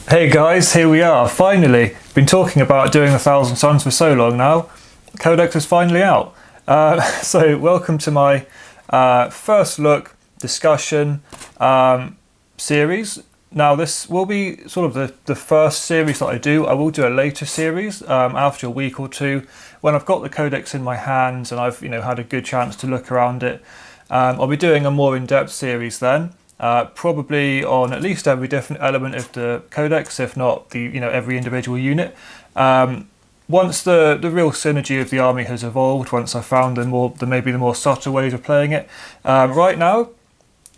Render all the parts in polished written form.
Hey guys, here we are, finally. Been talking about doing 1,000 Suns for so long now. Codex is finally out. So welcome to my first look discussion series. Now this will be sort of the first series that I do. I will do a later series after a week or two when I've got the Codex in my hands and I've had a good chance to look around it. I'll be doing a more in-depth series then. Probably on at least every different element of the Codex, if not the every individual unit. Once the real synergy of the army has evolved, once I've found maybe the more subtle ways of playing it. Right now,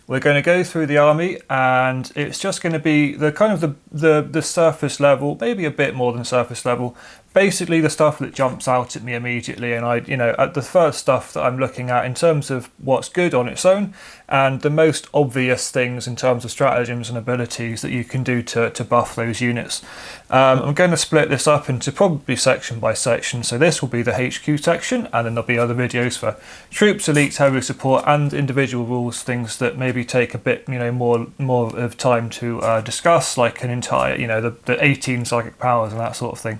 we're going to go through the army, and it's just going to be the kind of the surface level, maybe a bit more than surface level. Basically, the stuff that jumps out at me immediately, and at the first stuff that I'm looking at in terms of what's good on its own, and the most obvious things in terms of stratagems and abilities that you can do to buff those units. I'm going to split this up into probably section by section. So this will be the HQ section, and then there'll be other videos for troops, elites, heavy support, and individual rules, things that maybe take a bit more of time to discuss, like an entire the 18 psychic powers and that sort of thing.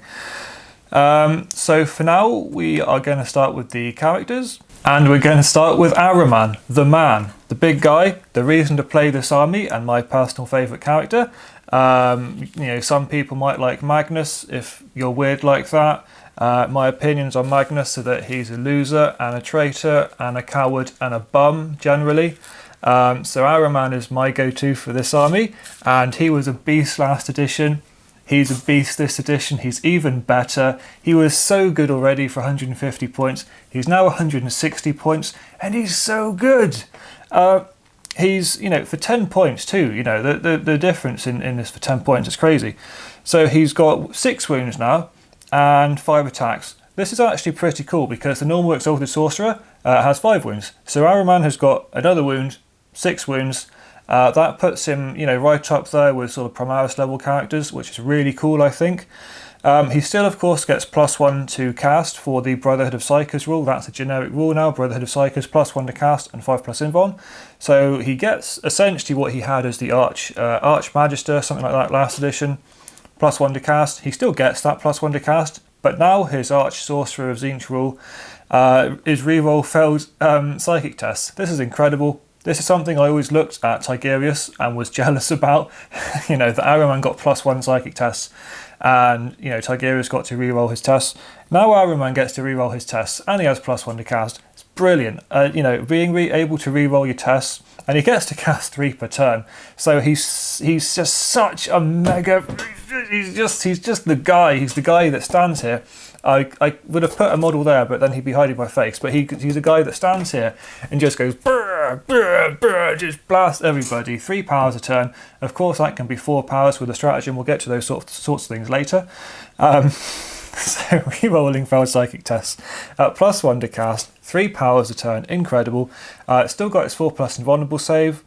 So for now, we are going to start with the characters, and we're going to start with Ahriman, the man, the big guy, the reason to play this army, and my personal favourite character. Some people might like Magnus if you're weird like that. My opinions on Magnus are that he's a loser and a traitor and a coward and a bum generally. So Ahriman is my go-to for this army, and he was a beast last edition. He's a beast this edition. He's even better. He was so good already for 150 points. He's now 160 points, and he's so good. He's, for 10 points too, the difference in this for 10 points is crazy. So he's got 6 wounds now and 5 attacks. This is actually pretty cool because the normal Exalted Sorcerer has 5 wounds. So Ahriman has got another wound, 6 wounds. That puts him, right up there with sort of Primaris level characters, which is really cool, I think. He still, of course, gets +1 to cast for the Brotherhood of Psychers rule. That's a generic rule now, Brotherhood of Psychers, +1 to cast and 5+ invuln. So he gets essentially what he had as the Archmagister, something like that last edition, +1 to cast. He still gets that +1 to cast, but now his Arch Sorcerer of Tzeentch rule is reroll failed psychic tests. This is incredible. This is something I always looked at Tigerius and was jealous about. That Ahriman got +1 psychic tests, and Tigerius got to reroll his tests. Now Ahriman gets to reroll his tests, and he has +1 to cast. It's brilliant. Being able to reroll your tests, and he gets to cast 3 per turn. So he's just such a mega. He's just the guy. He's the guy that stands here. I would have put a model there, but then he'd be hiding my face. But he's a guy that stands here and just goes brr, brr, brr, just blast everybody. 3 powers a turn. Of course, that can be 4 powers with a stratagem. We'll get to those sorts of things later. So re-rolling failed psychic tests at +1 to cast, 3 powers a turn. Incredible. Still got its 4+ invulnerable save.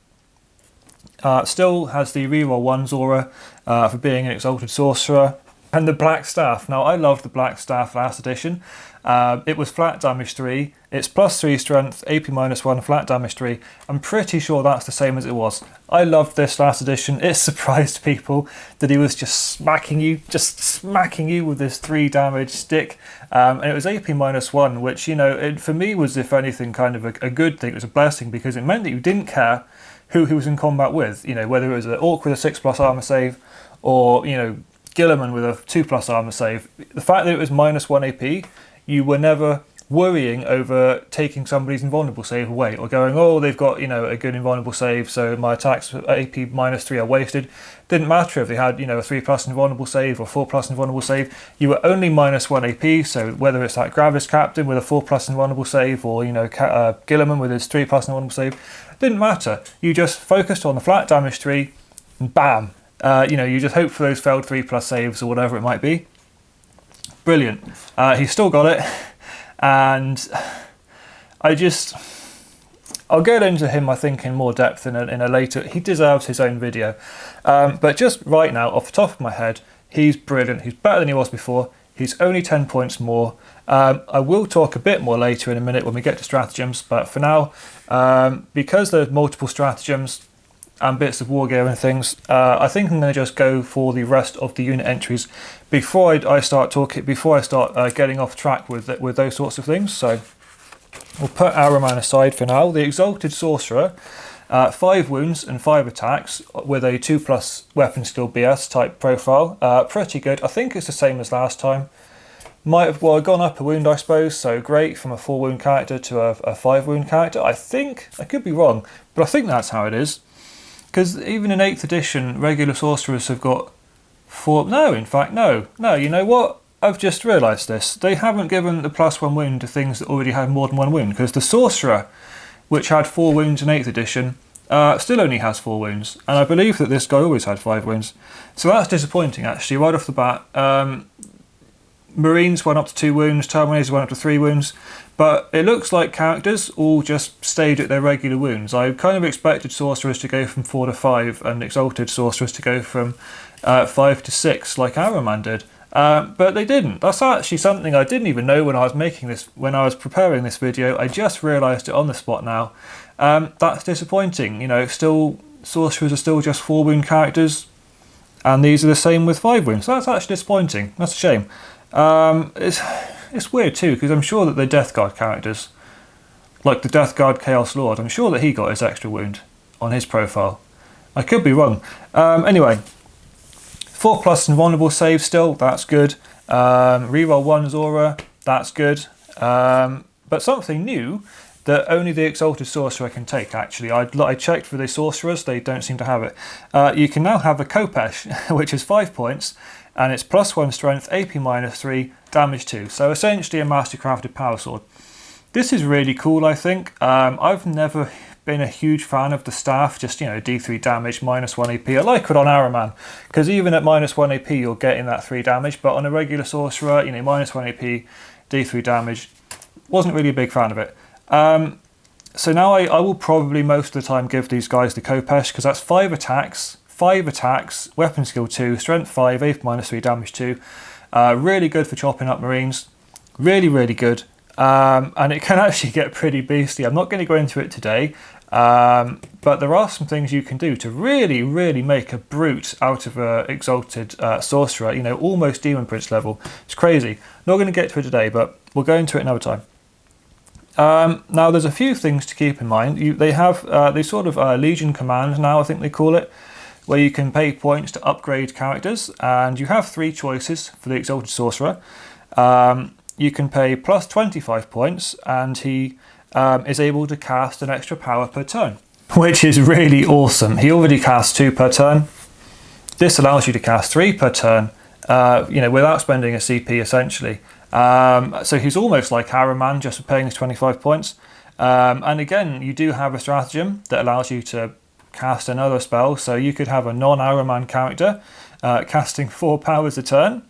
Still has the reroll 1's aura for being an Exalted Sorcerer. And the Black Staff. Now, I loved the Black Staff last edition. It was flat damage 3. It's +3 strength, AP -1, flat damage 3. I'm pretty sure that's the same as it was. I loved this last edition. It surprised people that he was just smacking you with this 3 damage stick. And it was AP -1, which, it, for me was, if anything, kind of a good thing. It was a blessing because it meant that you didn't care who he was in combat with. Whether it was an Orc with a 6+ armor save or, Guilliman with a 2+ armor save. The fact that it was -1 AP, you were never worrying over taking somebody's invulnerable save away or going, oh, they've got a good invulnerable save, so my attacks with AP -3 are wasted. Didn't matter if they had a 3+ invulnerable save or 4+ invulnerable save. You were only -1 AP, so whether it's that Gravis Captain with a 4+ invulnerable save or Guilliman with his 3+ invulnerable save, didn't matter. You just focused on the flat damage 3 and bam. You just hope for those failed 3+ saves or whatever it might be. Brilliant. He's still got it, and I'll get into him, I think, in more depth in a later. He deserves his own video, but just right now, off the top of my head, he's brilliant. He's better than he was before. He's only 10 points more. I will talk a bit more later in a minute when we get to stratagems, but for now, because there's multiple stratagems, and bits of war gear and things. I think I'm going to just go for the rest of the unit entries before I start getting off track with those sorts of things. So we'll put Ahriman aside for now. The Exalted Sorcerer, 5 wounds and 5 attacks with a 2+ weapon skill BS type profile. Pretty good. I think it's the same as last time. Might have gone up a wound, I suppose, so great from a 4 wound character to a 5 wound character. I think, I could be wrong, but I think that's how it is. Because even in 8th edition, regular sorcerers have got 4... No, in fact, no, you know what? I've just realised this. They haven't given the +1 wound to things that already have more than 1 wound, because the Sorcerer, which had 4 wounds in 8th edition, still only has 4 wounds. And I believe that this guy always had 5 wounds. So that's disappointing, actually, right off the bat. Marines went up to 2 wounds, Terminators went up to 3 wounds, but it looks like characters all just stayed at their regular wounds. I kind of expected Sorcerers to go from 4 to 5 and Exalted Sorcerers to go from 5 to 6 like Ahriman did, but they didn't. That's actually something I didn't even know when I was preparing this video. I just realised it on the spot now. That's disappointing. You know, still Sorcerers are still just 4 wound characters, and these are the same with 5 wounds. So that's actually disappointing. That's a shame. It's weird too, because I'm sure that the Death Guard characters, like the Death Guard Chaos Lord, I'm sure that he got his extra wound on his profile. I could be wrong. Anyway, 4+ invulnerable save still, that's good. Reroll 1 Zora, that's good. But something new that only the Exalted Sorcerer can take, actually. I checked for the Sorcerers, they don't seem to have it. You can now have a Kopesh, which is 5 points, and it's +1 strength, AP -3, damage 2. So essentially a mastercrafted power sword. This is really cool, I think. I've never been a huge fan of the staff, just, you know, D3 damage, -1 AP. I like it on Ahriman, because even at -1 AP you're getting that 3 damage, but on a regular sorcerer, you know, -1 AP, D3 damage, wasn't really a big fan of it. So now I will probably most of the time give these guys the Kopesh, because that's 5 attacks, weapon skill 2, strength 5, AP -3, damage 2. Really good for chopping up Marines. Really, really good. And it can actually get pretty beastly. I'm not going to go into it today, but there are some things you can do to really, really make a brute out of an Exalted Sorcerer, you know, almost Demon Prince level. It's crazy. Not going to get to it today, but we'll go into it another time. Now, there's a few things to keep in mind. They have these sort of Legion Command now, I think they call it, where you can pay points to upgrade characters, and you have 3 choices for the Exalted Sorcerer. You can pay +25 points, and he is able to cast an extra power per turn, which is really awesome. He already casts 2 per turn. This allows you to cast 3 per turn, you know, without spending a CP, essentially. So he's almost like Ahriman, just for paying his 25 points. And again, you do have a stratagem that allows you to cast another spell, so you could have a non-Ahriman character casting 4 powers a turn.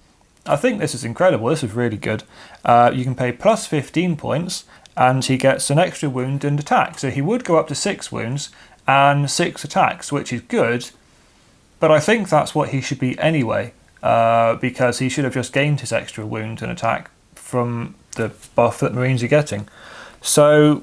I think this is incredible. This is really good. You can pay +15 points, and he gets an extra wound and attack. So he would go up to 6 wounds and 6 attacks, which is good, but I think that's what he should be anyway, because he should have just gained his extra wound and attack from the buff that Marines are getting. So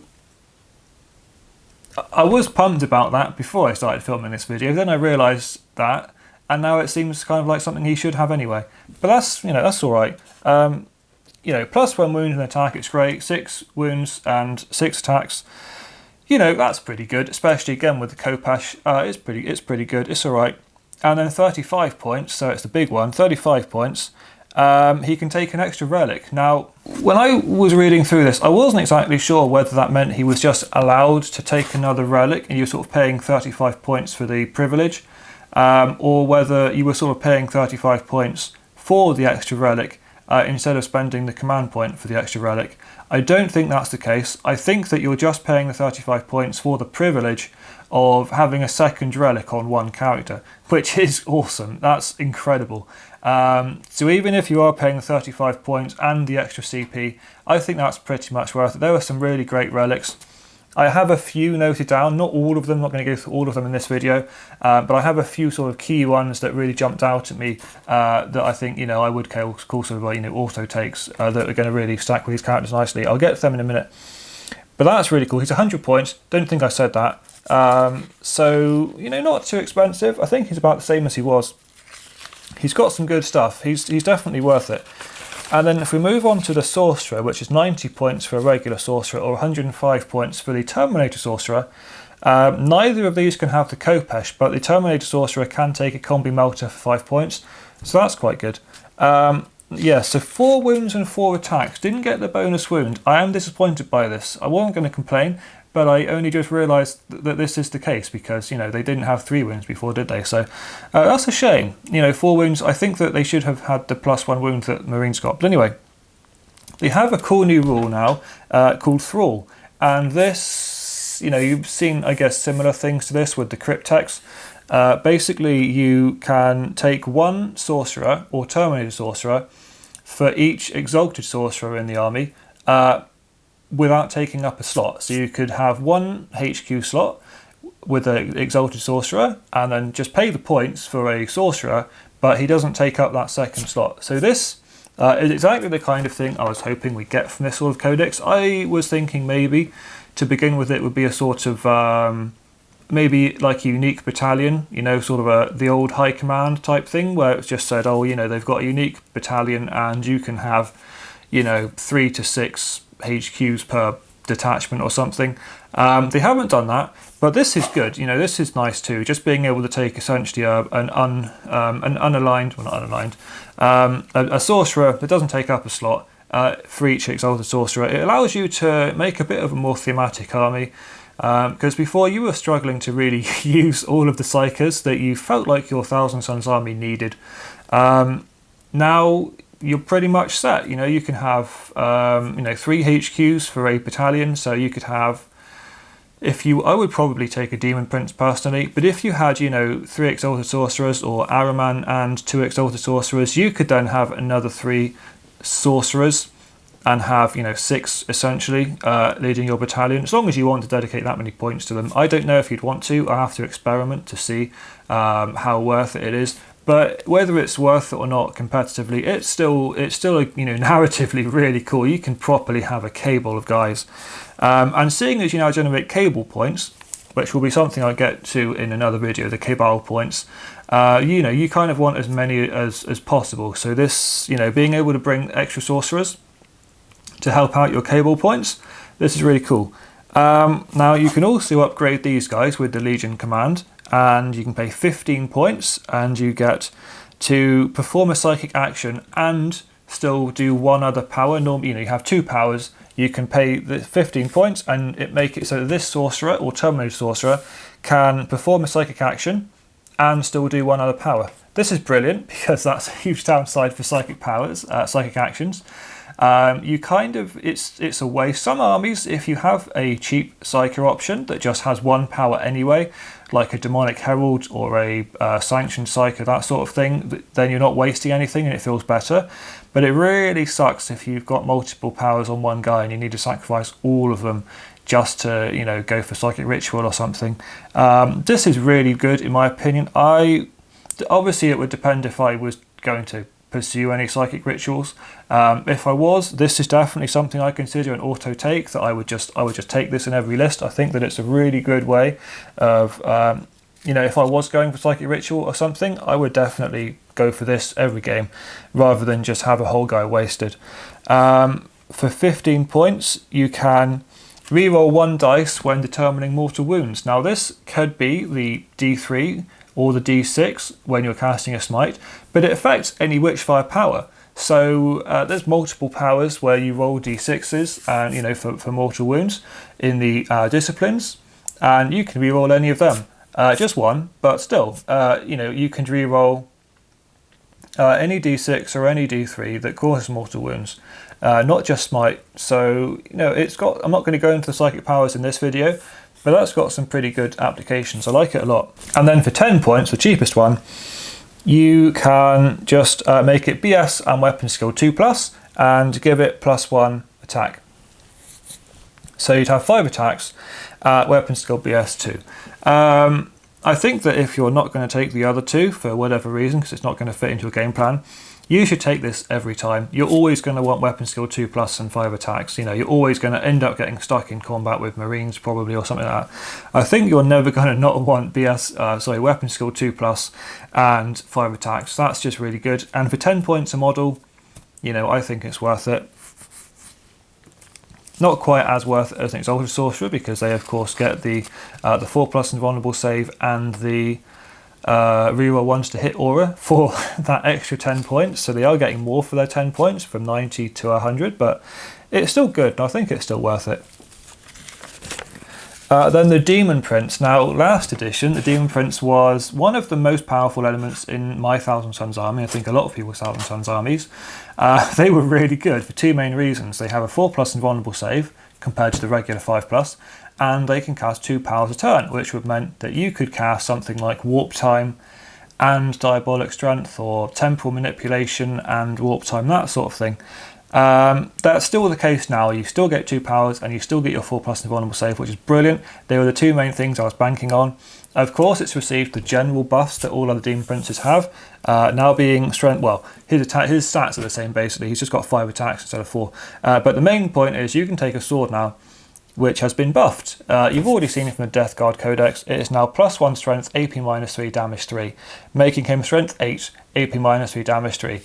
I was pumped about that before I started filming this video, then I realised that, and now it seems kind of like something he should have anyway. But that's, you know, that's alright. You know, +1 wound and attack, it's great. 6 wounds and 6 attacks. You know, that's pretty good, especially again with the Kopesh. It's pretty good, it's alright. And then 35 points, so it's the big one, 35 points. He can take an extra relic. Now, when I was reading through this, I wasn't exactly sure whether that meant he was just allowed to take another relic and you're sort of paying 35 points for the privilege, or whether you were sort of paying 35 points for the extra relic instead of spending the command point for the extra relic. I don't think that's the case. I think that you're just paying the 35 points for the privilege of having a second relic on one character, which is awesome. That's incredible. So even if you are paying the 35 points and the extra CP, I think that's pretty much worth it. There are some really great relics. I have a few noted down, not all of them, I'm not going to go through all of them in this video, but I have a few sort of key ones that really jumped out at me that I think, you know, I would call sort of, you know, auto takes that are going to really stack with these characters nicely. I'll get to them in a minute. But that's really cool. He's 100 points, don't think I said that. So, you know, not too expensive. I think he's about the same as he was. He's got some good stuff. He's definitely worth it. And then if we move on to the Sorcerer, which is 90 points for a regular Sorcerer or 105 points for the Terminator Sorcerer, neither of these can have the Kopesh, but the Terminator Sorcerer can take a Combi Melter for 5 points, so that's quite good. Yeah, so 4 wounds and 4 attacks. Didn't get the bonus wound. I am disappointed by this. I wasn't going to complain, but I only just realised that this is the case because, you know, they didn't have 3 wounds before, did they? So that's a shame. You know, 4 wounds. I think that they should have had the +1 wound that Marines got. But anyway, they have a cool new rule now called Thrall. And this, you know, you've seen, I guess, similar things to this with the Cryptex. Basically, you can take 1 Sorcerer or Terminator Sorcerer for each Exalted Sorcerer in the army without taking up a slot. So you could have 1 HQ slot with an Exalted Sorcerer and then just pay the points for a Sorcerer, but he doesn't take up that second slot. So this is exactly the kind of thing I was hoping we'd get from this sort of Codex. I was thinking maybe to begin with it would be a sort of maybe like a unique battalion, you know, sort of the old high command type thing where it's just said, oh, you know, they've got a unique battalion and you can have, you know, 3 to 6 HQs per detachment or something. They haven't done that, but this is good. You know, this is nice too. Just being able to take essentially an unaligned, well, not unaligned, a Sorcerer that doesn't take up a slot for each Exalted Sorcerer. It allows you to make a bit of a more thematic army. Because before you were struggling to really use all of the Psychers that you felt like your Thousand Suns army needed. Now you're pretty much set. You know, you can have you know, 3 HQs for a battalion. So you could have, I would probably take a Demon Prince personally, but if you had, you know, 3 Exalted Sorcerers or Ahriman and 2 Exalted Sorcerers, you could then have another 3 Sorcerers and have, you know, 6 essentially leading your battalion, as long as you want to dedicate that many points to them. I don't know if you'd want to. I have to experiment to see how worth it is. But whether it's worth it or not competitively, it's still you know, narratively really cool. You can properly have a cable of guys, and seeing as you now generate cable points, which will be something I'll get to in another video, the cabal points. You know, you kind of want as many as possible. So this, you know, being able to bring extra sorcerers to help out your cable points, this is really cool. Now you can also upgrade these guys with the Legion command, and you can pay 15 points and you get to perform a psychic action and still do 1 other power. Normally, you know, you have 2 powers, you can pay the 15 points and it make it so that this Sorcerer or Terminator Sorcerer can perform a psychic action and still do 1 other power. This is brilliant because that's a huge downside for psychic powers, psychic actions. You kind of, it's a way. Some armies, if you have a cheap Psyker option that just has 1 power anyway, like a Demonic Herald or a Sanctioned Psyker, that sort of thing, then you're not wasting anything and it feels better. But it really sucks if you've got multiple powers on one guy and you need to sacrifice all of them just to, you know, go for Psychic Ritual or something. This is really good in my opinion. Obviously it would depend if I was going to pursue any Psychic Rituals. If I was, this is definitely something I consider an auto take, that I would just take this in every list. I think that it's a really good way of, you know, if I was going for Psychic Ritual or something, I would definitely go for this every game rather than just have a whole guy wasted. For 15 points you can reroll 1 dice when determining mortal wounds. Now this could be the D3 or the D6 when you're casting a smite, but it affects any Witchfire power. So there's multiple powers where you roll D6s, and you know, for mortal wounds in the disciplines, and you can reroll any of them. Just 1, but still, you know, you can reroll any D6 or any D3 that causes mortal wounds, not just smite. So you know, it's got. I'm not going to go into the psychic powers in this video, but that's got some pretty good applications. I like it a lot. And then for 10 points, the cheapest one, you can just make it BS and weapon skill 2+, and give it +1 attack. So you'd have 5 attacks, weapon skill BS 2. I think that if you're not going to take the other two for whatever reason, because it's not going to fit into your game plan, you should take this every time. You're always going to want weapon skill 2+ and 5 attacks. You know, you're always going to end up getting stuck in combat with Marines probably or something like that. I think you're never going to not want weapon skill 2+ and 5 attacks. That's just really good. And for 10 points a model, you know, I think it's worth it. Not quite as worth it as an Exalted Sorcerer, because they of course get the 4+ invulnerable save and the reroll ones to hit aura for that extra 10 points, so they are getting more for their 10 points from 90 to 100, but it's still good and I think it's still worth it. Then the Demon Prince. Now, last edition, the Demon Prince was one of the most powerful elements in my Thousand Suns army. I think a lot of people's Thousand Suns armies. They were really good for two main reasons. They have a 4+ invulnerable save compared to the regular 5+, and they can cast 2 powers a turn, which would mean that you could cast something like Warp Time and Diabolic Strength, or Temporal Manipulation and Warp Time, that sort of thing. That's still the case now. You still get 2 powers and you still get your 4+ invulnerable save, which is brilliant. They were the two main things I was banking on. Of course, it's received the general buffs that all other Demon Princes have. Now being strength, well, his stats are the same basically. He's just got 5 attacks instead of 4. But the main point is you can take a sword now, which has been buffed. You've already seen it from the Death Guard Codex. It is now +1 strength, AP -3, damage 3, making him strength 8, AP -3, damage 3.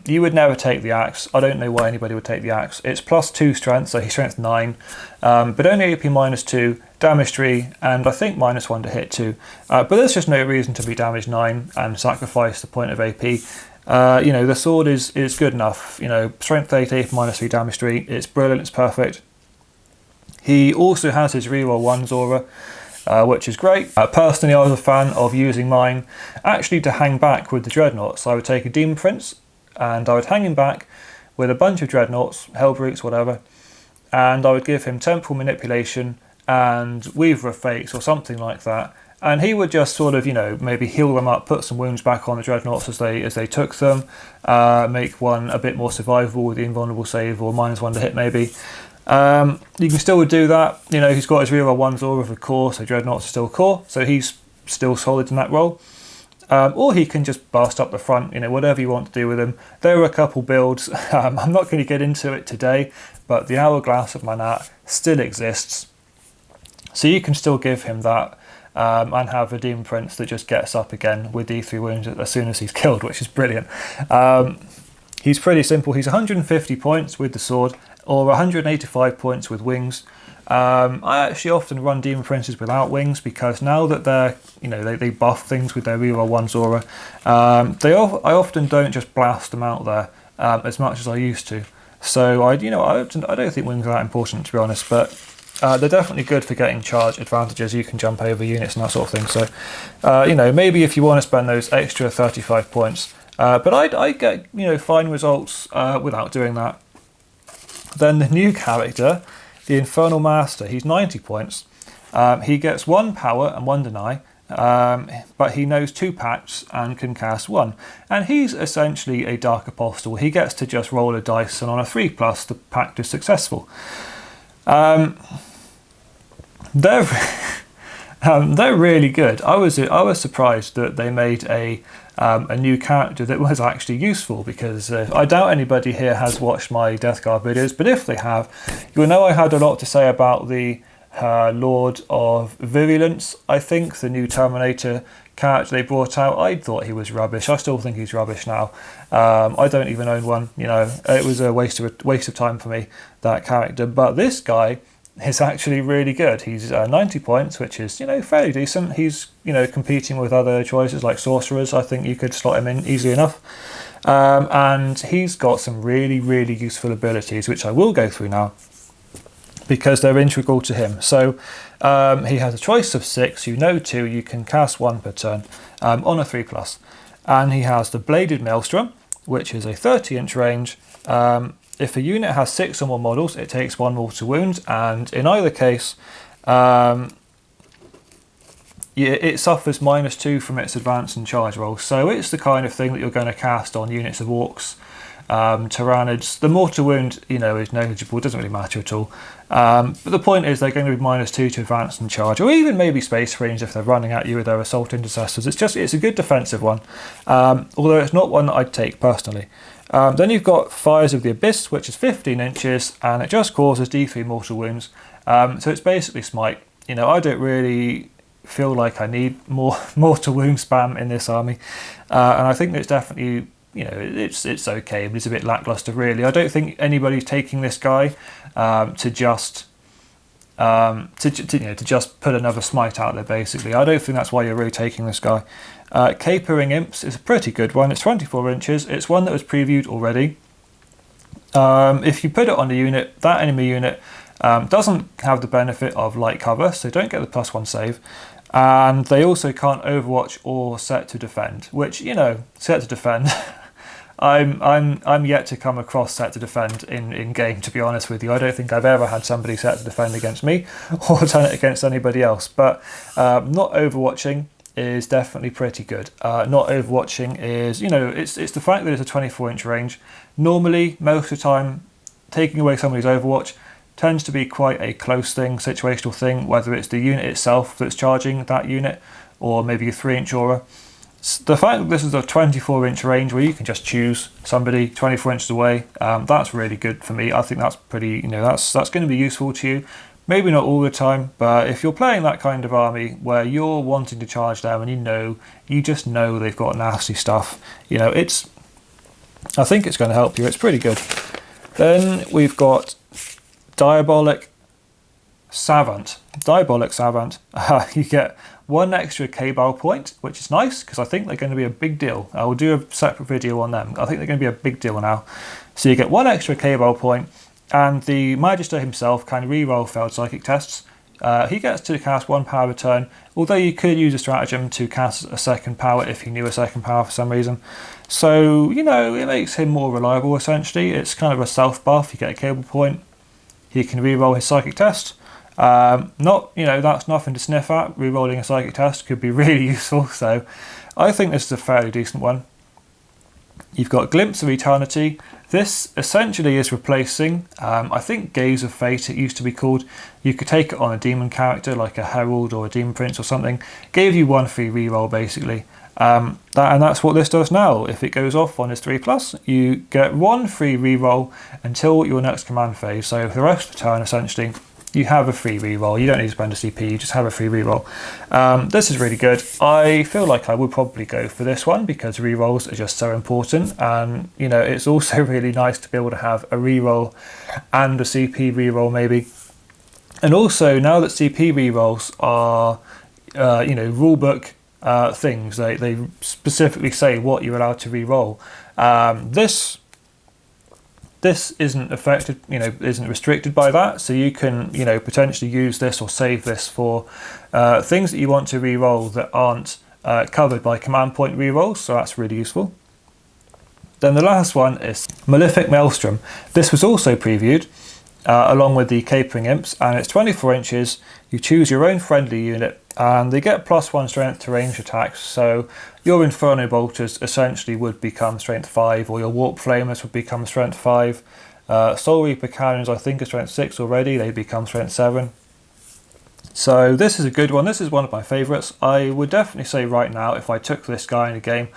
You would never take the axe. I don't know why anybody would take the axe. It's +2 strength, so he's strength 9, but only AP -2, damage 3, and I think -1 to hit 2. But there's just no reason to be damage 9 and sacrifice the point of AP. You know, the sword is good enough. You know, strength 8, AP -3, damage 3. It's brilliant. It's perfect. He also has his reroll 1s aura, which is great. Personally, I was a fan of using mine actually to hang back with the Dreadnoughts. So I would take a Demon Prince and I would hang him back with a bunch of Dreadnoughts, Hellbrutes, whatever, and I would give him Temporal Manipulation and Weaver of Fates or something like that. And he would just sort of, you know, maybe heal them up, put some wounds back on the Dreadnoughts as they took them, make one a bit more survivable with the invulnerable save or -1 to hit maybe. You can still do that. You know, he's got his reroll 1s aura of core, so Dreadnoughts are still core, so he's still solid in that role. Or he can just bust up the front, you know, whatever you want to do with him. There are a couple builds. I'm not going to get into it today, but the Hourglass of Manat still exists. So you can still give him that and have a Demon Prince that just gets up again with D3 wounds as soon as he's killed, which is brilliant. He's pretty simple. He's 150 points with the sword, or 185 points with wings. I actually often run Demon Princes without wings because now that they're, you know, they buff things with their reroll 1s aura, I often don't just blast them out there as much as I used to. So I don't think wings are that important, to be honest, but they're definitely good for getting charge advantages. You can jump over units and that sort of thing. So you know, maybe if you want to spend those extra 35 points, but I get, you know, fine results without doing that. Then the new character, the Infernal Master, he's 90 points. He gets 1 power and 1 deny, but he knows 2 pacts and can cast 1. And he's essentially a Dark Apostle. He gets to just roll a dice, and on a 3+, the pact is successful. They're really good. I was surprised that they made a new character that was actually useful, because I doubt anybody here has watched my Death Guard videos, but if they have, you'll know I had a lot to say about the Lord of Virulence. I think the new Terminator character they brought out, I thought he was rubbish. I still think he's rubbish now. I don't even own one. You know, it was a waste of time for me, that character. But this guy is actually really good. He's 90 points, which is, you know, fairly decent. He's, you know, competing with other choices like Sorcerers. I think you could slot him in easily enough. And he's got some really, really useful abilities, which I will go through now, because they're integral to him. So he has a choice of 6, you know 2, you can cast 1 per turn on a 3+. And he has the Bladed Maelstrom, which is a 30-inch range. If a unit has 6 or more models, it takes 1 mortal wound, and in either case, it suffers -2 from its advance and charge rolls. So it's the kind of thing that you're going to cast on units of orcs Tyrannids. The mortal wound, you know, is negligible, doesn't really matter at all. But the point is they're going to be -2 to advance and charge, or even maybe space range if they're running at you with their assault intercessors. It's a good defensive one, although it's not one that I'd take personally. Then you've got Fires of the Abyss, which is 15 inches, and it just causes D3 mortal wounds. So it's basically smite. You know, I don't really feel like I need more mortal wound spam in this army, and I think it's definitely, you know, it's okay, but it's a bit lackluster really. I don't think anybody's taking this guy to just put another smite out there. Basically, I don't think that's why you're really taking this guy. Capering Imps is a pretty good one. It's 24 inches. It's one that was previewed already. If you put it on a unit, that enemy unit doesn't have the benefit of light cover, so don't get the +1 save. And they also can't overwatch or set to defend, which, you know, set to defend. I'm yet to come across set to defend in game, to be honest with you. I don't think I've ever had somebody set to defend against me or done it against anybody else. But not overwatching is definitely pretty good. Not overwatching is, you know, it's the fact that it's a 24-inch range. Normally, most of the time, taking away somebody's overwatch tends to be quite a close thing, situational thing, whether it's the unit itself that's charging that unit or maybe a 3-inch aura. The fact that this is a 24-inch range where you can just choose somebody 24 inches away, that's really good for me. I think that's pretty, you know, that's going to be useful to you. Maybe not all the time, but if you're playing that kind of army where you're wanting to charge them and you just know they've got nasty stuff, you know, I think it's going to help you. It's pretty good. Then we've got Diabolic Savant. You get 1 extra Cabal point, which is nice because I think they're going to be a big deal. I will do a separate video on them. I think they're going to be a big deal now. So you get 1 extra Cabal point, and the Magister himself can reroll failed psychic tests. He gets to cast 1 power a turn, although you could use a stratagem to cast a second power if he knew a second power for some reason. So, you know, it makes him more reliable essentially. It's kind of a self buff. You get a Cabal point. He can reroll his psychic test. That's nothing to sniff at. Rerolling a psychic test could be really useful, so I think this is a fairly decent one. You've got Glimpse of Eternity. This essentially is replacing, I think, Gaze of Fate it used to be called. You could take it on a demon character like a Herald or a Demon Prince or something. Gave you 1 free reroll basically. And that's what this does now. If it goes off on his 3+, you get 1 free reroll until your next command phase. So for the rest of the turn, essentially, you have a free reroll. You don't need to spend a CP, you just have a free reroll. This is really good. I feel like I would probably go for this one because rerolls are just so important. And, you know, it's also really nice to be able to have a reroll and a CP reroll maybe. And also, now that CP rerolls are, rulebook things, they specifically say what you're allowed to re-roll. This isn't affected, isn't restricted by that, so you can, potentially use this or save this for things that you want to re-roll that aren't covered by command point re-rolls, so that's really useful. Then the last one is Malefic Maelstrom. This was also previewed along with the Capering Imps, and it's 24 inches. You choose your own friendly unit and they get +1 strength to range attacks, so your Inferno Bolters essentially would become strength 5, or your Warp Flamers would become strength 5. Soul Reaper Cannons, I think, are strength 6 already, they become strength 7. So this is a good one. This is one of my favourites. I would definitely say right now, if I took this guy in a game,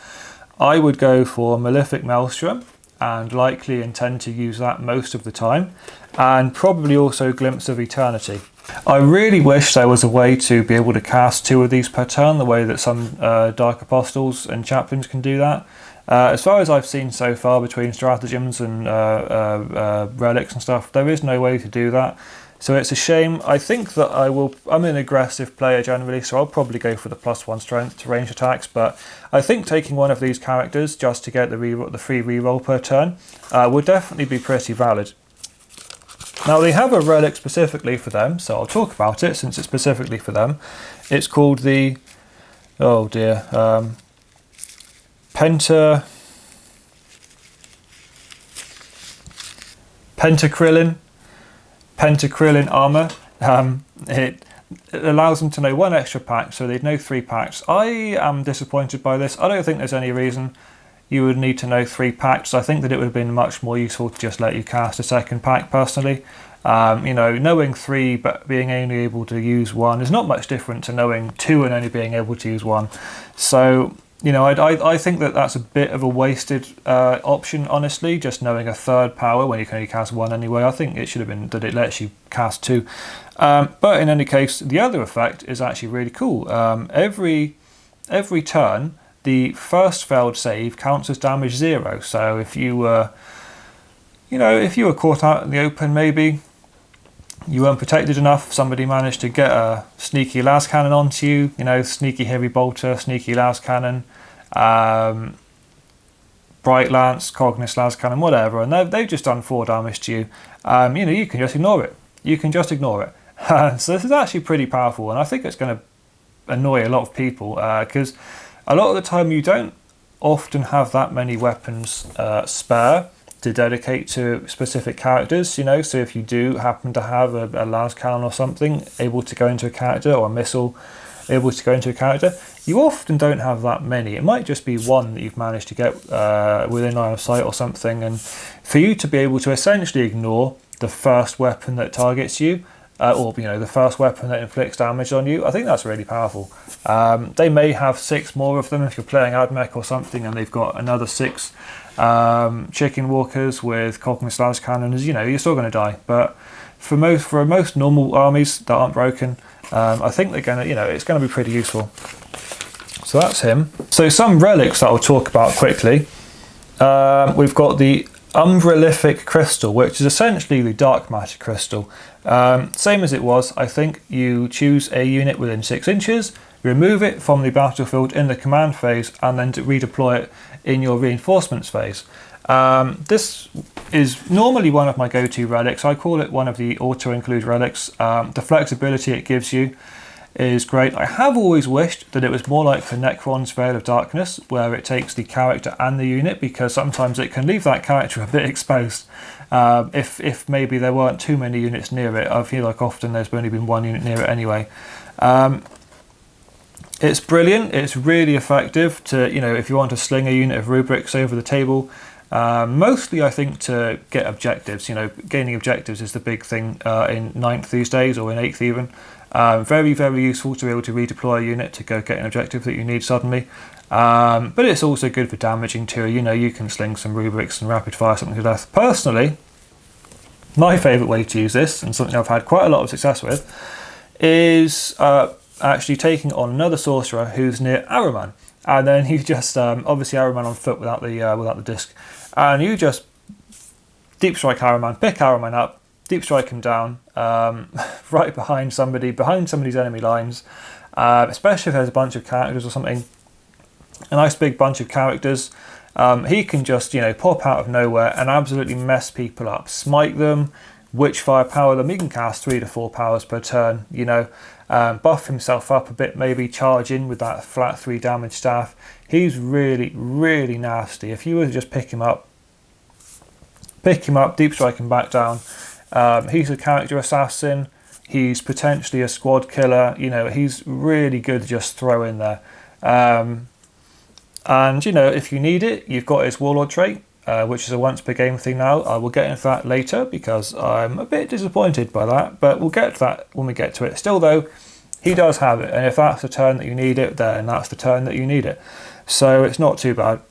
I would go for Malefic Maelstrom and likely intend to use that most of the time, and probably also Glimpse of Eternity. I really wish there was a way to be able to cast 2 of these per turn, the way that some Dark Apostles and Chaplains can do that. As far as I've seen so far between Stratagems and relics and stuff, there is no way to do that. So it's a shame. I think that I'm an aggressive player generally, so I'll probably go for the +1 strength to range attacks, but I think taking one of these characters just to get the free reroll per turn would definitely be pretty valid. Now they have a relic specifically for them, so I'll talk about it since it's specifically for them. It's called the, Pentakrillin armor. It allows them to know 1 extra pack, so they'd know 3 packs. I am disappointed by this. I don't think there's any reason. you would need to know 3 packs. I think that it would have been much more useful to just let you cast a second pack personally. You know, knowing 3 but being only able to use 1 is not much different to knowing 2 and only being able to use 1. So, you know, I think that that's a bit of a wasted option, honestly, just knowing a 3rd power when you can only cast 1 anyway. I think it should have been that it lets you cast 2. But in any case, the other effect is actually really cool. Every turn, the first failed save counts as damage 0. So if you were, you know, if you were caught out in the open, maybe you weren't protected enough, somebody managed to get a sneaky las cannon onto you, you know, sneaky heavy bolter, sneaky las cannon, bright lance, cognus las cannon, whatever, and they've just done 4 damage to you. You know, you can just ignore it. You can just ignore it. So this is actually pretty powerful, and I think it's going to annoy a lot of people because a lot of the time you don't often have that many weapons spare to dedicate to specific characters, you know. So if you do happen to have a las cannon or something able to go into a character, or a missile able to go into a character, you often don't have that many. It might just be 1 that you've managed to get within line of sight or something, and for you to be able to essentially ignore the first weapon that targets you, or you know, the first weapon that inflicts damage on you, I think that's really powerful. They may have 6 more of them if you're playing Admech or something, and they've got another 6 chicken walkers with cognus las cannons. You know, you're still going to die. But for most normal armies that aren't broken, I think they're going to, you know, it's going to be pretty useful. So that's him. So some relics that I'll talk about quickly. We've got the Umbralific Crystal, which is essentially the dark matter crystal. Same as it was, I think. You choose a unit within 6 inches, remove it from the battlefield in the command phase, and then to redeploy it in your reinforcements phase. This is normally one of my go-to relics. I call it one of the auto-include relics. The flexibility it gives you is great. I have always wished that it was more like the Necron's Veil of Darkness, where it takes the character and the unit, because sometimes it can leave that character a bit exposed. If maybe there weren't too many units near it. I feel like often there's only been 1 unit near it anyway. It's brilliant. It's really effective to, you know, if you want to sling a unit of rubrics over the table. Mostly, I think, to get objectives. You know, gaining objectives is the big thing in 9th these days, or in 8th even. Very, very useful to be able to redeploy a unit to go get an objective that you need suddenly. But it's also good for damaging too. You know, you can sling some rubrics and rapid fire something to death. Personally, my favourite way to use this, and something I've had quite a lot of success with, is actually taking on another sorcerer who's near Ahriman, and then you just obviously Ahriman on foot without the disc, and you just deep strike Ahriman, pick Ahriman up, deep strike him down, right behind somebody's enemy lines, especially if there's a bunch of characters or something, a nice big bunch of characters. He can just, you know, pop out of nowhere and absolutely mess people up, smite them, witchfire power them. He can cast 3 to 4 powers per turn, you know. Buff himself up a bit, maybe charge in with that flat 3 damage staff. He's really, really nasty. If you were to just pick him up, deep strike him back down, he's a character assassin, he's potentially a squad killer, you know, he's really good to just throw in there. And, you know, if you need it, you've got his Warlord trait, which is a once per game thing now. I will get into that later because I'm a bit disappointed by that, but we'll get to that when we get to it. Still though, he does have it, and if that's the turn that you need it, then that's the turn that you need it. So it's not too bad.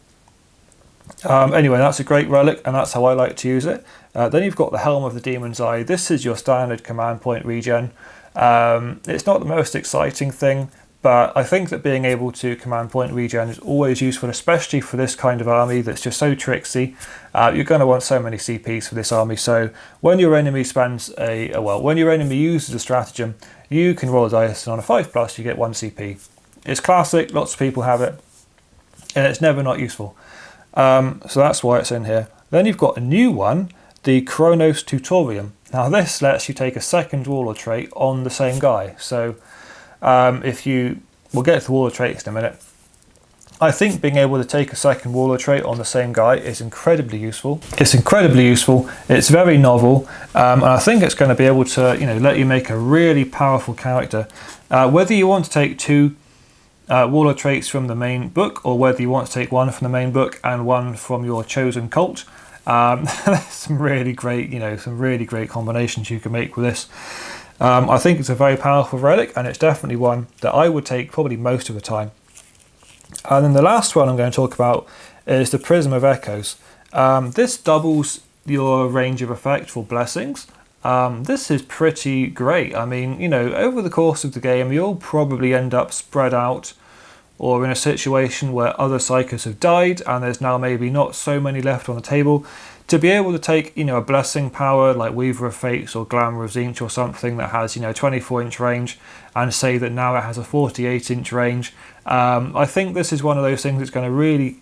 Anyway, that's a great relic, and that's how I like to use it. Then you've got the Helm of the Demon's Eye. This is your standard command point regen. It's not the most exciting thing, but I think that being able to command point regen is always useful, especially for this kind of army that's just so tricksy. You're going to want so many CPs for this army, so when your enemy spends when your enemy uses a stratagem, you can roll a dice, and on a 5+, you get 1 CP. It's classic, lots of people have it, and it's never not useful. So that's why it's in here. Then you've got a new one, the Chronos Tutorium. Now this lets you take a second Warlord trait on the same guy. So we'll get to the Warlord traits in a minute. I think being able to take a second Warlord trait on the same guy is incredibly useful. It's incredibly useful, it's very novel, and I think it's going to be able to, you know, let you make a really powerful character. Whether you want to take 2 Warlord Traits from the main book, or whether you want to take one from the main book and one from your chosen cult. There's some really great, some really great combinations you can make with this. I think it's a very powerful relic, and it's definitely one that I would take probably most of the time. And then the last one I'm going to talk about is the Prism of Echoes. This doubles your range of effect for blessings. This is pretty great. I mean, over the course of the game, you'll probably end up spread out or in a situation where other psychers have died and there's now maybe not so many left on the table. To be able to take, a blessing power like Weaver of Fates or Glamour of Tzeentch or something that has, 24-inch range, and say that now it has a 48-inch range, I think this is one of those things that's going to really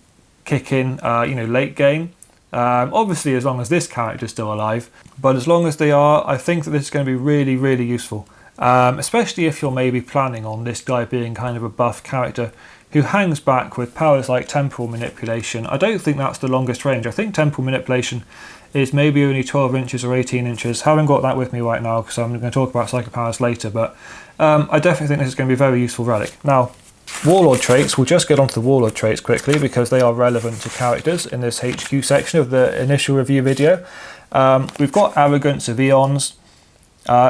kick in, late game. Obviously, as long as this character's still alive, but as long as they are, I think that this is going to be really, really useful. Especially if you're maybe planning on this guy being kind of a buff character who hangs back with powers like Temporal Manipulation. I don't think that's the longest range. I think Temporal Manipulation is maybe only 12 inches or 18 inches. Haven't got that with me right now because I'm going to talk about Psychic Powers later, but I definitely think this is going to be a very useful relic. Now, Warlord Traits, we'll just get onto the Warlord Traits quickly because they are relevant to characters in this HQ section of the initial review video. We've got Arrogance of Eons.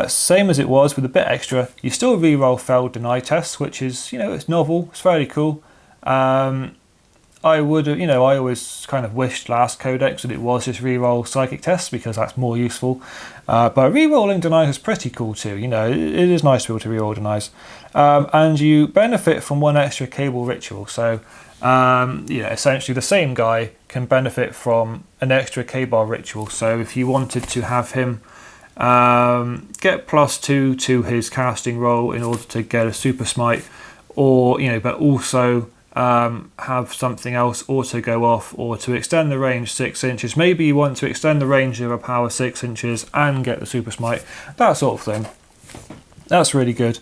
Same as it was with a bit extra. You still reroll failed deny tests, which is, it's novel, it's fairly cool. I would, I always kind of wished last Codex that it was just reroll psychic tests because that's more useful. But rerolling denies is pretty cool too. It is nice to be able to reroll denies. And you benefit from one extra cable ritual. So, essentially the same guy can benefit from an extra K-bar ritual. So if you wanted to have him get +2 to his casting roll in order to get a super smite, or but also have something else auto go off, or to extend the range 6 inches. Maybe you want to extend the range of a power 6 inches and get the super smite, that sort of thing. That's really good.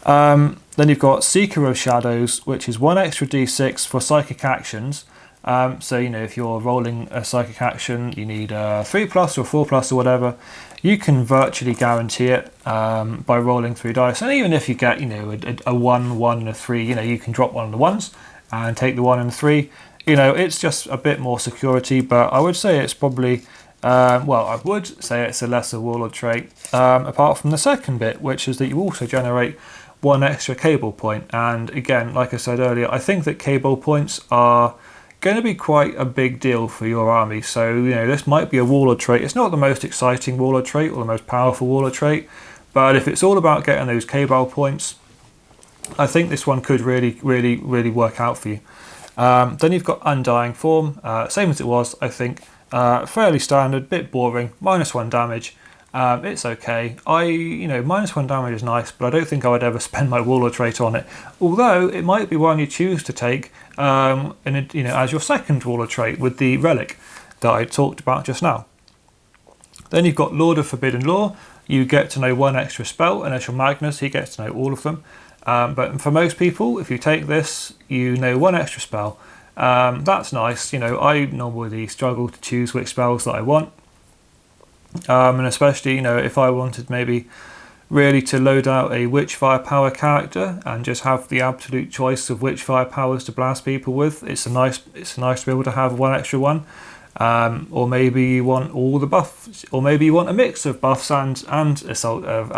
Then you've got Seeker of Shadows, which is 1 extra d6 for psychic actions. So if you're rolling a psychic action, you need a 3+ or 4+ or whatever, you can virtually guarantee it by rolling 3 dice. And even if you get a 1, 1 and a 3, you can drop one of the ones and take the 1 and 3. It's just a bit more security, but I would say it's probably I would say it's a lesser Warlord trait, apart from the second bit, which is that you also generate 1 extra cable point. And again, like I said earlier, I think that cable points are going to be quite a big deal for your army. So this might be a Warlord trait. It's not the most exciting Warlord trait or the most powerful Warlord trait, but if it's all about getting those K-Ball points, I think this one could really, really, really work out for you. Then you've got Undying Form, same as it was, I think. Fairly standard, bit boring, -1 damage. It's okay. -1 damage is nice, but I don't think I would ever spend my Warlord trait on it. Although it might be one you choose to take, as your second Warlord trait with the relic that I talked about just now. Then you've got Lord of Forbidden Law. You get to know 1 extra spell, and as your Magnus, he gets to know all of them. But for most people, if you take this, you know 1 extra spell. That's nice. I normally struggle to choose which spells that I want. And especially, if I wanted maybe really to load out a Witchfire power character and just have the absolute choice of Witchfire powers to blast people with, it's nice to be able to have 1 extra one. Or maybe you want all the buffs, or maybe you want a mix of buffs and assault of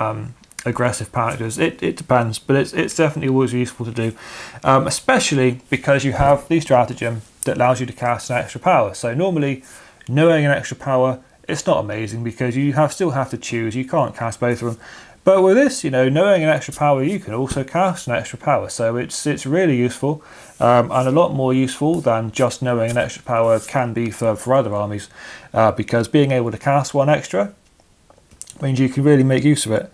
aggressive characters. It depends, but it's definitely always useful to do, especially because you have the stratagem that allows you to cast an extra power. So normally, knowing an extra power, it's not amazing because you still have to choose. You can't cast both of them. But with this, knowing an extra power, you can also cast an extra power. So it's really useful, and a lot more useful than just knowing an extra power can be for other armies, because being able to cast 1 extra means you can really make use of it.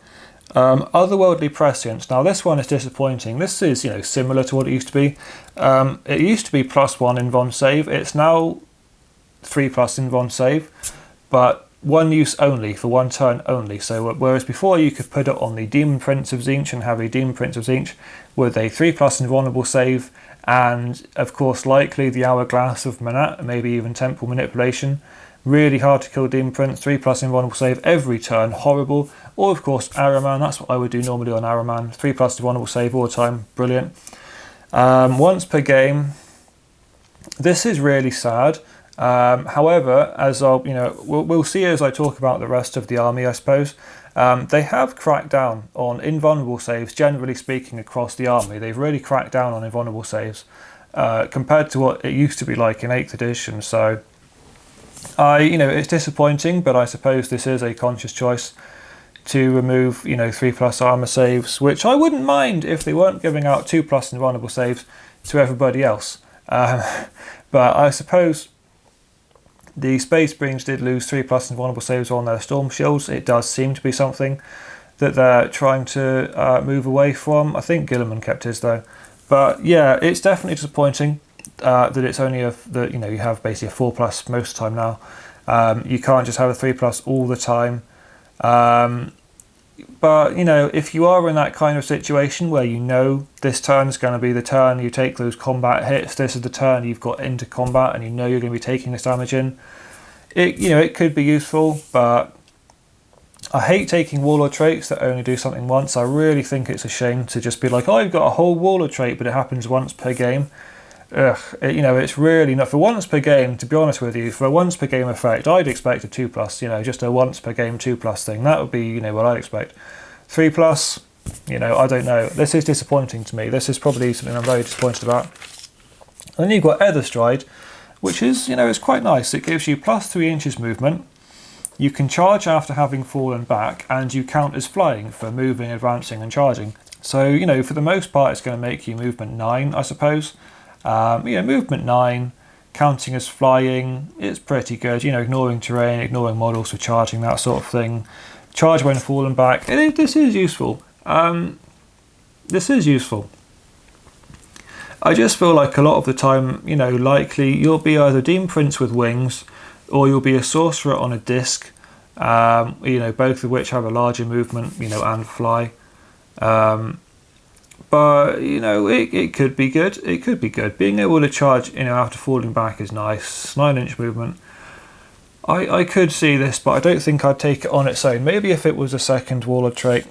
Otherworldly Prescience. Now this one is disappointing. This is similar to what it used to be. It used to be +1 in Von Save. It's now 3+ in Von Save, but 1 use only, for 1 turn only. So whereas before you could put it on the Demon Prince of Tzeentch and have a Demon Prince of Tzeentch with a 3+ invulnerable save, and of course likely the Hourglass of Manat, maybe even Temporal Manipulation. Really hard to kill Demon Prince, 3+ invulnerable save every turn, horrible. Or of course Ahriman, that's what I would do normally on Ahriman, 3+ invulnerable save all the time, brilliant. Once per game. This is really sad. However, as I'll, we'll see as I talk about the rest of the army, I suppose. They have cracked down on invulnerable saves, generally speaking, across the army. They've really cracked down on invulnerable saves compared to what it used to be like in 8th edition. So, it's disappointing, but I suppose this is a conscious choice to remove, 3+ armor saves, which I wouldn't mind if they weren't giving out 2+ invulnerable saves to everybody else. But I suppose the Space Marines did lose 3+ invulnerable saves on their Storm Shields. It does seem to be something that they're trying to move away from. I think Gilliman kept his though. But yeah, it's definitely disappointing that it's only you have basically a 4+ most of the time now. You can't just have a 3+ all the time. But if you are in that kind of situation where this turn is going to be the turn you take those combat hits, this is the turn you've got into combat and you're going to be taking this damage in, it could be useful. But I hate taking Warlord traits that only do something once. I really think it's a shame to just be like, oh, you've got a whole Warlord trait but it happens once per game. It's really not for once per game. To be honest with you, for a once per game effect, I'd expect a 2+. Just a once per game 2+ thing. That would be what I'd expect. 3+, I don't know. This is disappointing to me. This is probably something I'm very disappointed about. And then you've got Etherstride, which is it's quite nice. It gives you +3 inches movement. You can charge after having fallen back, and you count as flying for moving, advancing, and charging. So for the most part, it's going to make you movement 9, I suppose. Movement 9, counting as flying, it's pretty good. Ignoring terrain, ignoring models for charging, that sort of thing. Charge when falling back. This is useful. This is useful. I just feel like a lot of the time, likely you'll be either Demon Prince with wings, or you'll be a Sorcerer on a disc. Both of which have a larger movement, and fly. But it could be good. It could be good. Being able to charge, after falling back is nice. 9-inch movement. I could see this, but I don't think I'd take it on its own. Maybe if it was a second Warlord trait.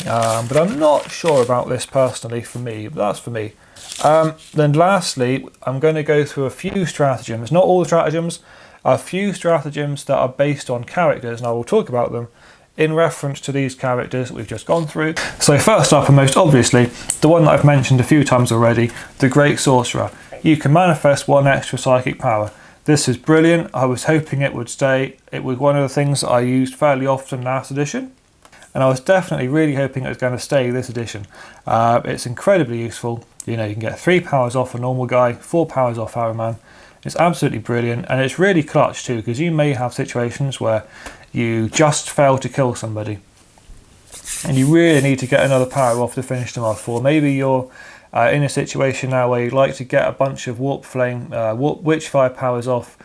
But I'm not sure about this personally. For me, but that's for me. Then lastly, I'm going to go through a few stratagems. Not all the stratagems. A few stratagems that are based on characters, and I will talk about them in reference to these characters that we've just gone through. So first up, and most obviously, the one that I've mentioned a few times already, the Great Sorcerer. You can manifest 1 extra psychic power. This is brilliant. I was hoping it would stay. It was one of the things that I used fairly often last edition, and I was definitely really hoping it was going to stay this edition. It's incredibly useful. You can get 3 powers off a normal guy, 4 powers off Ahriman. It's absolutely brilliant, and it's really clutch too, because you may have situations where you just fail to kill somebody and you really need to get another power off to finish them off. Or maybe you're in a situation now where you'd like to get a bunch of Warp Flame, Witchfire powers off,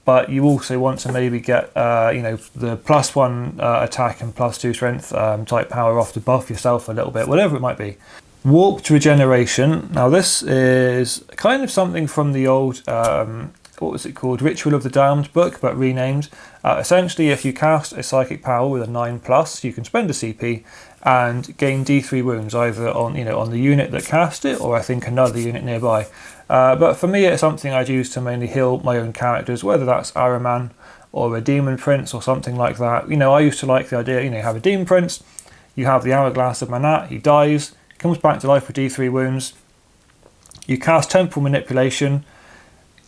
but you also want to maybe get the +1 attack and +2 strength type power off to buff yourself a little bit, whatever it might be. Warped Regeneration. Now this is kind of something from the old what was it called, Ritual of the Damned book, but renamed. Essentially, if you cast a psychic power with a 9+, you can spend a CP and gain D3 wounds, either on on the unit that cast it, or I think another unit nearby. But for me, it's something I'd use to mainly heal my own characters, whether that's Ahriman or a Demon Prince or something like that. I used to like the idea, you have a Demon Prince, you have the Hourglass of Manat, he dies, comes back to life with D3 wounds. You cast Temporal Manipulation,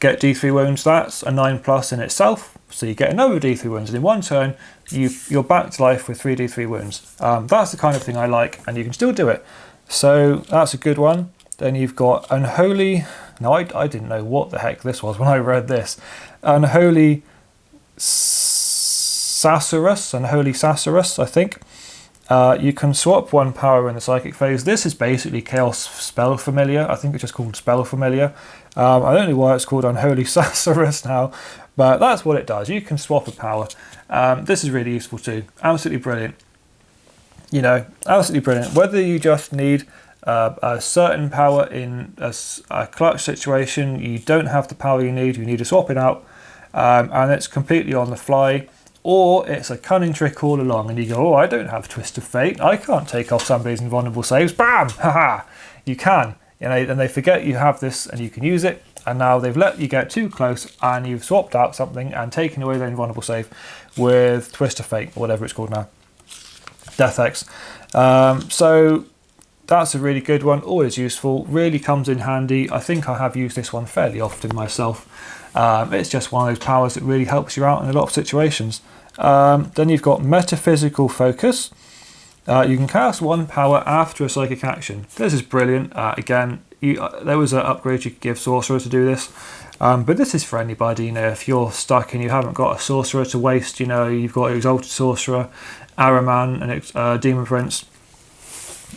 get D3 wounds, that's a 9+ in itself, so you get another D3 wounds, and in one turn you're back to life with 3 D3 wounds. That's the kind of thing I like, and you can still do it, so that's a good one. Then you've got Unholy. Now I didn't know what the heck this was when I read this. Unholy Sorceress, I think. You can swap 1 power in the psychic phase. This is basically Chaos Spell Familiar. I think it's just called Spell Familiar. I don't know why it's called Unholy Sorceress now, but that's what it does. You can swap a power. This is really useful too. Absolutely brilliant. Absolutely brilliant. Whether you just need a certain power in a clutch situation, you don't have the power you need to swap it out, and it's completely on the fly. Or it's a cunning trick all along, and you go, oh, I don't have Twist of Fate. I can't take off somebody's invulnerable saves. Bam! Haha! You can. and they forget you have this and you can use it, and now they've let you get too close and you've swapped out something and taken away their invulnerable save with Twist of Fate, or whatever it's called now, Death X. So that's a really good one, always useful, really comes in handy. I think I have used this one fairly often myself. It's just one of those powers that really helps you out in a lot of situations. Then you've got Metaphysical Focus. You can cast one power after a psychic action. This is brilliant. Again, there was an upgrade you could give Sorcerer to do this, but this is for anybody. If you're stuck and you haven't got a Sorcerer to waste, you've got Exalted Sorcerer, Ahriman, and Demon Prince,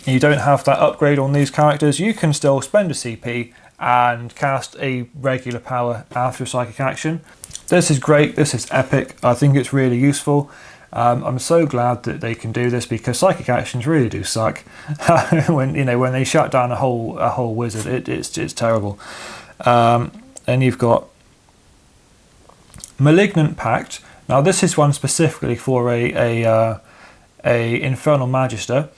and you don't have that upgrade on these characters, you can still spend a CP and cast a regular power after a psychic action. This is great. This is epic. I think it's really useful. I'm so glad that they can do this, because psychic actions really do suck. when they shut down a whole wizard, it's terrible. And you've got Malignant Pact. Now this is one specifically for a Infernal Magister.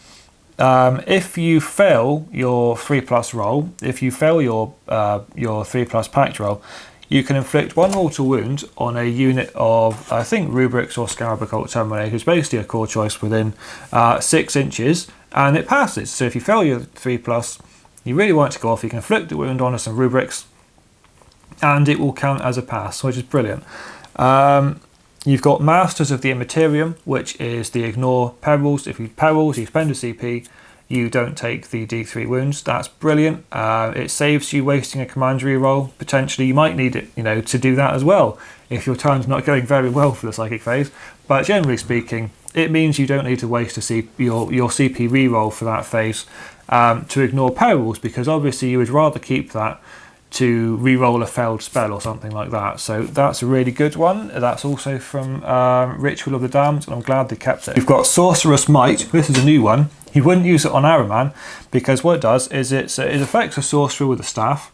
If you fail your 3+ roll, if you fail your 3+ pact roll, you can inflict one mortal wound on a unit of, I think, Rubrics or Scarab Occult Terminator, it's basically a core choice within 6 inches, and it passes. So if you fail your 3+, you really want it to go off, you can inflict a wound onto some Rubrics, and it will count as a pass, which is brilliant. You've got Masters of the Immaterium, which is the ignore perils. If you perils, you spend a CP, you don't take the D3 wounds. That's brilliant. It saves you wasting a commandery roll. Potentially you might need it, to do that as well if your turn's not going very well for the psychic phase. But generally speaking, it means you don't need to waste your CP reroll for that phase to ignore perils, because obviously you would rather keep that to re-roll a failed spell or something like that. So that's a really good one. That's also from Ritual of the Damned, and I'm glad they kept it. You've got Sorcerous Might. This is a new one. You wouldn't use it on Ahriman, because what it does is it affects a sorcerer with a staff,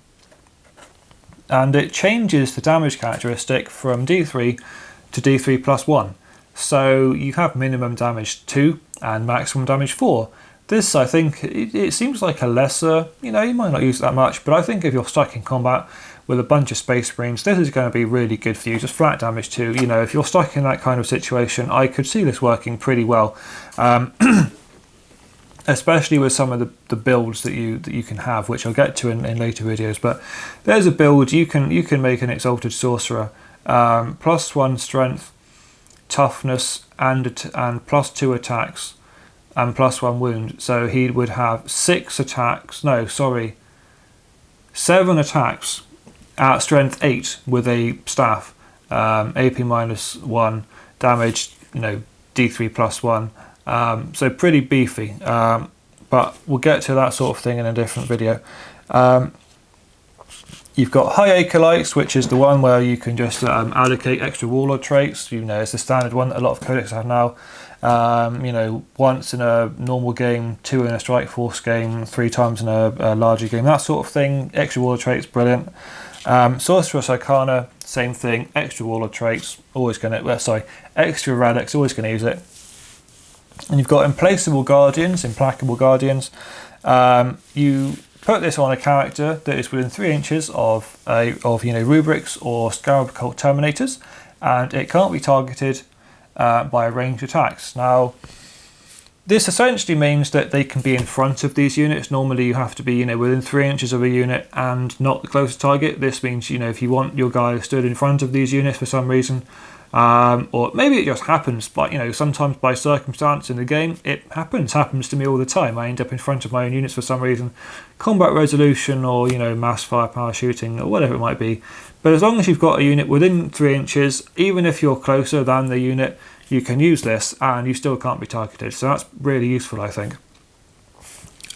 and it changes the damage characteristic from D3 to D3+1. So you have minimum damage 2 and maximum damage 4. This, I think, it seems like a lesser, you might not use it that much, but I think if you're stuck in combat with a bunch of Space Marines, this is going to be really good for you, just flat damage 2. If you're stuck in that kind of situation, I could see this working pretty well, especially with some of the builds that you can have, which I'll get to in later videos. But there's a build, you can make an Exalted Sorcerer, +1 strength, toughness, and +2 attacks, and +1 wound. So he would have 7 attacks at strength 8 with a staff, AP -1, damage, D3+1. So pretty beefy, but we'll get to that sort of thing in a different video. You've got High Acolytes, which is the one where you can just allocate extra Warlord Traits. It's the standard one that a lot of Codex have now. Once in a normal game, 2 in a Strike Force game, 3 times in a larger game, that sort of thing. Extra Warlord Traits, brilliant. Sorcerous Arcana, same thing. Extra Warlord Traits, extra relics, always going to use it. And you've got Implacable Guardians, Implacable Guardians. You put this on a character that is within 3 inches of Rubrics or Scarab Occult Terminators, and it can't be targeted by ranged attacks. Now, this essentially means that they can be in front of these units. Normally you have to be within 3 inches of a unit and not the closest target. This means if you want your guy stood in front of these units for some reason, or maybe it just happens, but sometimes by circumstance in the game, it happens to me all the time. I end up in front of my own units for some reason, combat resolution, or mass firepower shooting, or whatever it might be. But as long as you've got a unit within 3 inches, even if you're closer than the unit, you can use this and you still can't be targeted. So that's really useful, I think.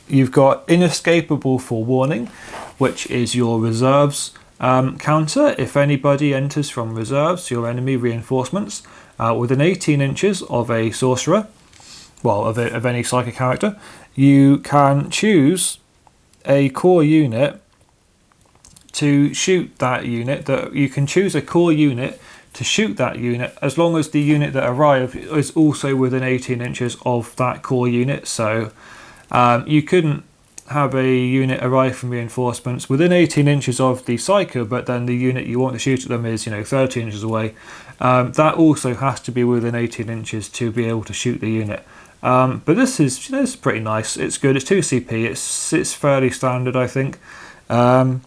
You've got Inescapable Forewarning, which is your reserves counter. If anybody enters from reserves, your enemy reinforcements, within 18 inches of a sorcerer, of any psychic character, you can choose a core unit to shoot that unit. You can choose a core unit to shoot that unit, as long as the unit that arrived is also within 18 inches of that core unit. So you couldn't have a unit arrive from reinforcements within 18 inches of the psyker, but then the unit you want to shoot at them is 30 inches away, that also has to be within 18 inches to be able to shoot the unit. But this is it's pretty nice. It's good. It's 2 CP. It's fairly standard, I think. Then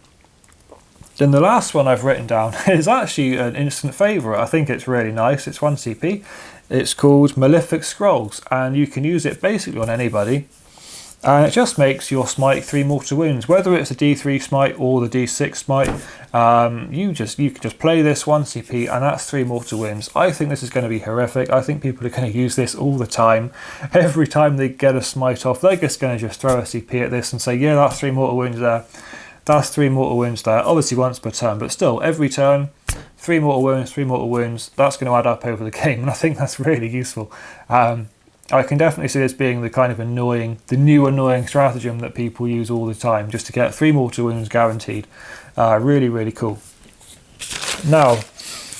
the last one I've written down is actually an instant favourite. I think it's really nice. It's 1 CP. It's called Malefic Scrolls, and you can use it basically on anybody. And it just makes your smite 3 mortal wounds, whether it's a D3 smite or the D6 smite. You can just play this 1 CP, and that's 3 mortal wounds. I think this is going to be horrific. I think people are going to use this all the time. Every time they get a smite off, they're just going to just throw a CP at this and say, yeah, that's 3 mortal wounds there. That's 3 mortal wounds there. Obviously once per turn, but still, every turn, 3 mortal wounds, 3 mortal wounds. That's going to add up over the game, and I think that's really useful. I can definitely see this being the kind of new annoying stratagem that people use all the time, just to get 3 mortal wounds guaranteed. Really, really cool. Now,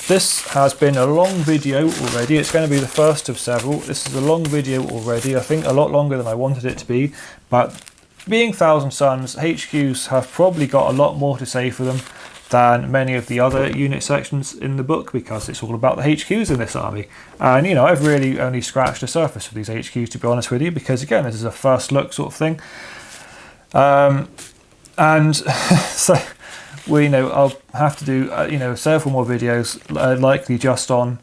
this has been a long video already. It's going to be the first of several. This is a long video already. I think a lot longer than I wanted it to be, but being Thousand Suns, HQs have probably got a lot more to say for them than many of the other unit sections in the book, because it's all about the HQs in this army. And I've really only scratched the surface of these HQs, to be honest with you, because again, this is a first look sort of thing. And so I'll have to do several more videos, likely just on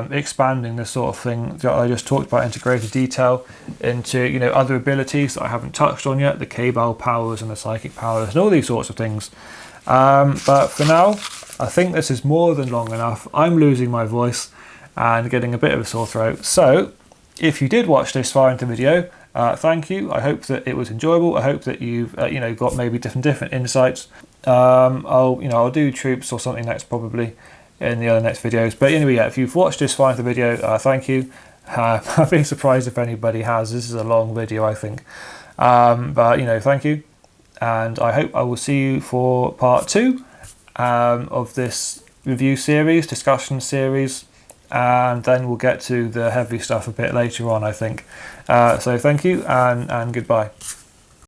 expanding this sort of thing that I just talked about into greater detail, into other abilities that I haven't touched on yet, the Cabal powers and the psychic powers and all these sorts of things. But for now, I think this is more than long enough. I'm losing my voice and getting a bit of a sore throat. So if you did watch this far into the video, thank you. I hope that it was enjoyable. I hope that you've got maybe different insights. I'll do troops or something next, probably in the other next videos. But anyway, yeah, if you've watched this far into the video, thank you. I'd be surprised if anybody has. This is a long video, I think. But thank you. And I hope I will see you for part 2 of this review series, discussion series, and then we'll get to the heavy stuff a bit later on, I think. So thank you, and goodbye.